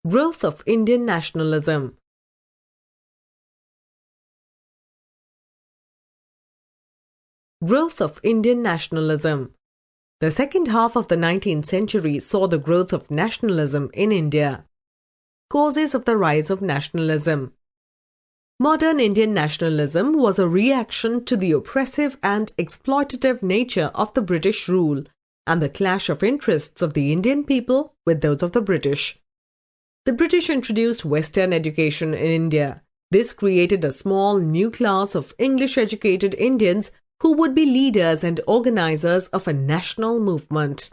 Growth of Indian nationalism. Growth of Indian nationalism. The second half of the 19th century saw the growth of nationalism in India. Causes of the rise of nationalism. Modern Indian nationalism was a reaction to the oppressive and exploitative nature of the British rule and the clash of interests of the Indian people with those of the British. The British introduced Western education in India. This created a small new class of English-educated Indians who would be leaders and organizers of a national movement.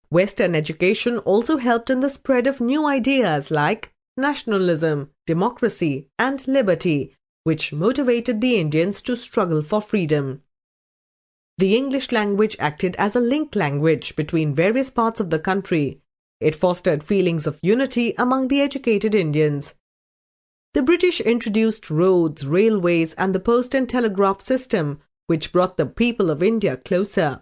Western education also helped in the spread of new ideas like nationalism, democracy, and liberty, which motivated the Indians to struggle for freedom. The English language acted as a link language between various parts of the country. It fostered feelings of unity among the educated Indians. The British introduced roads, railways, and the post and telegraph system, which brought the people of India closer.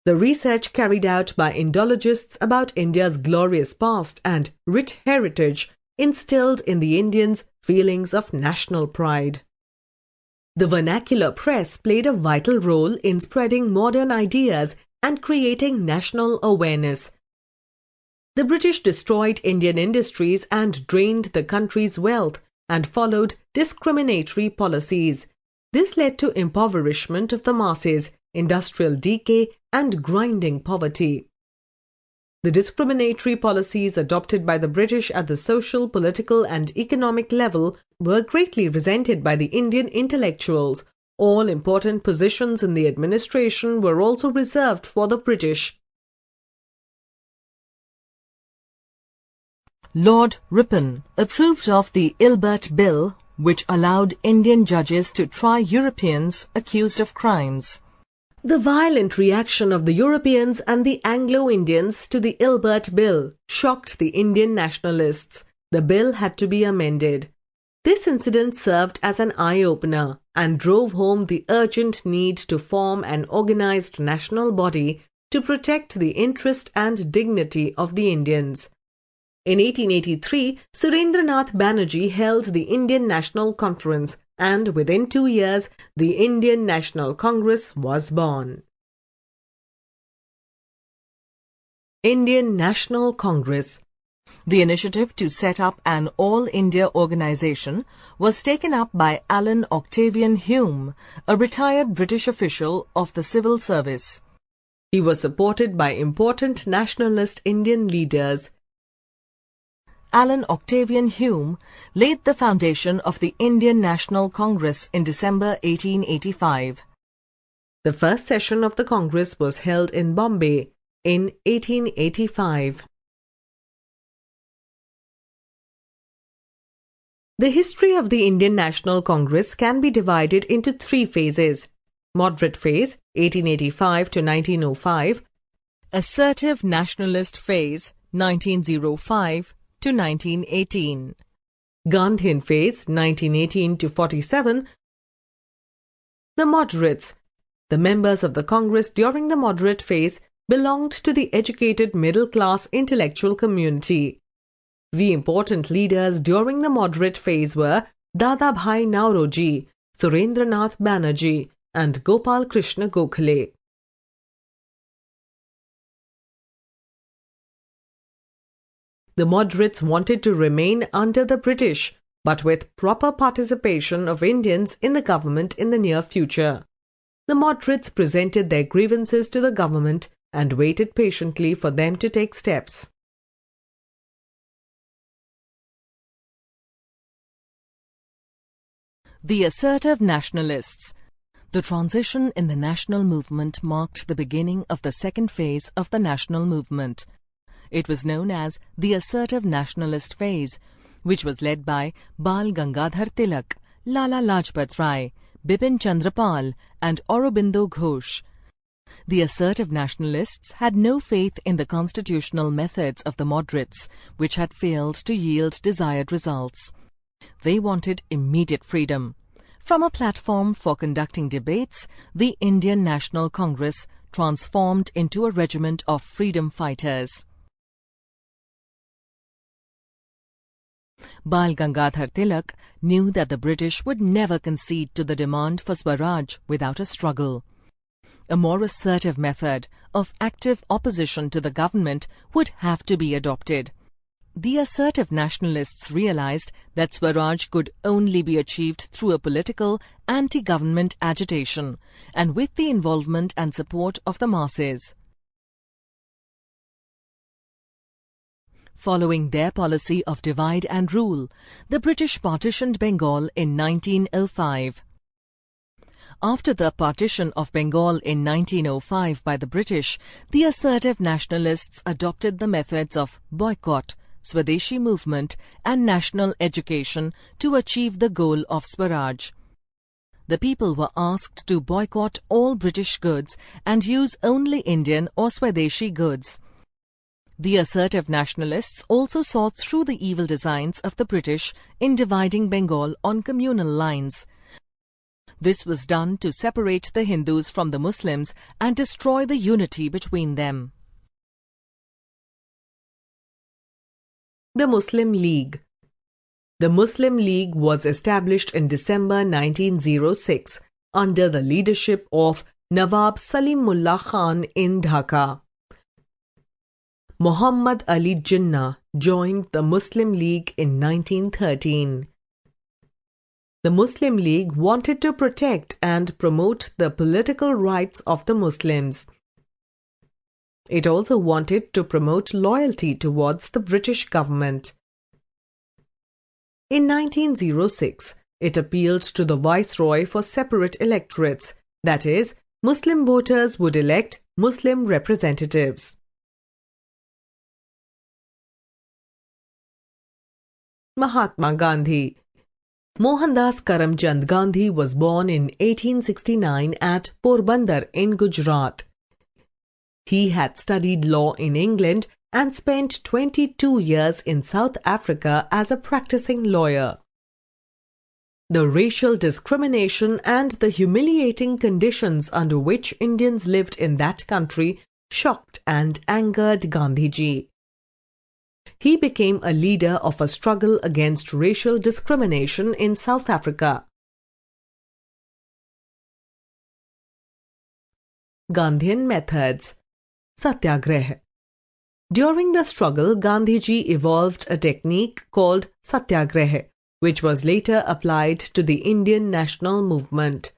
The research carried out by Indologists about India's glorious past and rich heritage instilled in the Indians feelings of national pride. The vernacular press played a vital role in spreading modern ideas and creating national awareness. The British destroyed Indian industries and drained the country's wealth and followed discriminatory policies. This led to impoverishment of the masses, industrial decay, and grinding poverty. The discriminatory policies adopted by the British at the social, political, and economic level were greatly resented by the Indian intellectuals. All important positions in the administration were also reserved for the British. Lord Ripon approved of the Ilbert Bill, which allowed Indian judges to try Europeans accused of crimes. The violent reaction of the Europeans and the Anglo-Indians to the Ilbert Bill shocked the Indian nationalists. The bill had to be amended. This incident served as an eye-opener and drove home the urgent need to form an organized national body to protect the interest and dignity of the Indians. In 1883, Surendranath Banerjee held the Indian National Conference, and within 2 years, the Indian National Congress was born. Indian National Congress. The initiative to set up an all-India organization was taken up by Alan Octavian Hume, a retired British official of the civil service. He was supported by important nationalist Indian leaders. Alan Octavian Hume laid the foundation of the Indian National Congress in December 1885. The first session of the Congress was held in Bombay in 1885. The history of the Indian National Congress can be divided into 3 phases. Moderate phase, 1885 to 1905. Assertive nationalist phase, 1905 to 1918. Gandhian phase, 1918 to 47. The moderates. The members of the Congress during the moderate phase belonged to the educated middle-class intellectual community. The important leaders during the moderate phase were Dadabhai Nauroji, Surendranath Banerjee, and Gopal Krishna Gokhale. The moderates wanted to remain under the British, but with proper participation of Indians in the government in the near future. The moderates presented their grievances to the government and waited patiently for them to take steps. The assertive nationalists. The transition in the national movement marked the beginning of the second phase of the national movement. It was known as the assertive nationalist phase, which was led by Bal Gangadhar Tilak, Lala Lajpat Rai, Bipin Chandra Pal, and Aurobindo Ghosh. The assertive nationalists had no faith in the constitutional methods of the moderates, which had failed to yield desired results. They wanted immediate freedom. From a platform for conducting debates, the Indian National Congress transformed into a regiment of freedom fighters. Bal Gangadhar Tilak knew that the British would never concede to the demand for Swaraj without a struggle. A more assertive method of active opposition to the government would have to be adopted. The assertive nationalists realized that Swaraj could only be achieved through a political anti-government agitation and with the involvement and support of the masses. Following their policy of divide and rule, the British partitioned Bengal in 1905. After the partition of Bengal in 1905 by the British, the assertive nationalists adopted the methods of boycott, Swadeshi movement and national education to achieve the goal of Swaraj. The people were asked to boycott all British goods and use only Indian or Swadeshi goods. The assertive nationalists also saw through the evil designs of the British in dividing Bengal on communal lines. This was done to separate the Hindus from the Muslims and destroy the unity between them. The Muslim League. The Muslim League was established in December 1906 under the leadership of Nawab Salimullah Khan in Dhaka. Muhammad Ali Jinnah joined the Muslim League in 1913. The Muslim League wanted to protect and promote the political rights of the Muslims. It also wanted to promote loyalty towards the British government. In 1906, it appealed to the Viceroy for separate electorates, that is, Muslim voters would elect Muslim representatives. Mahatma Gandhi. Mohandas Karamchand Gandhi was born in 1869 at Porbandar in Gujarat. He had studied law in England and spent 22 years in South Africa as a practicing lawyer. The racial discrimination and the humiliating conditions under which Indians lived in that country shocked and angered Gandhiji. He became a leader of a struggle against racial discrimination in South Africa. Gandhian methods. Satyagrah. During the struggle, Gandhiji evolved a technique called Satyagrah, which was later applied to the Indian national movement.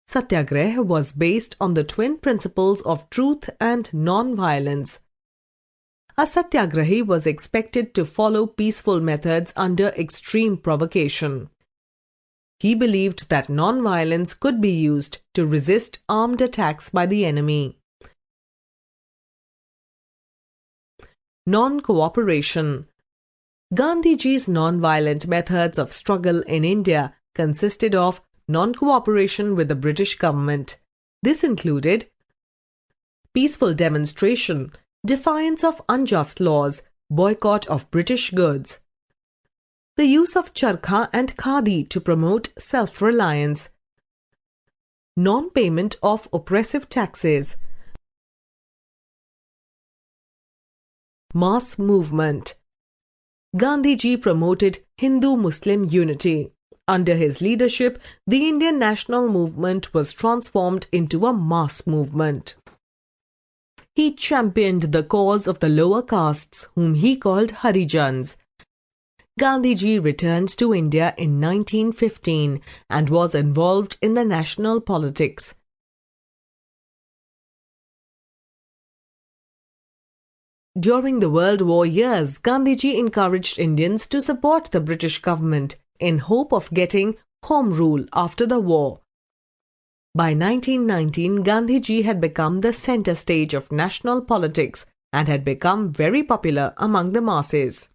Satyagrah was based on the twin principles of truth and non-violence. A satyagrahi was expected to follow peaceful methods under extreme provocation. He believed that non-violence could be used to resist armed attacks by the enemy. Non-cooperation. Gandhiji's non-violent methods of struggle in India consisted of non-cooperation with the British government. This included peaceful demonstration, defiance of unjust laws, boycott of British goods, the use of charkha and khadi to promote self-reliance, non-payment of oppressive taxes, mass movement. Gandhiji promoted Hindu-Muslim unity. Under his leadership, the Indian national movement was transformed into a mass movement. He championed the cause of the lower castes, whom he called Harijans. Gandhiji returned to India in 1915 and was involved in the national politics. During the World War years, Gandhiji encouraged Indians to support the British government in hope of getting home rule after the war. By 1919, Gandhiji had become the center stage of national politics and had become very popular among the masses.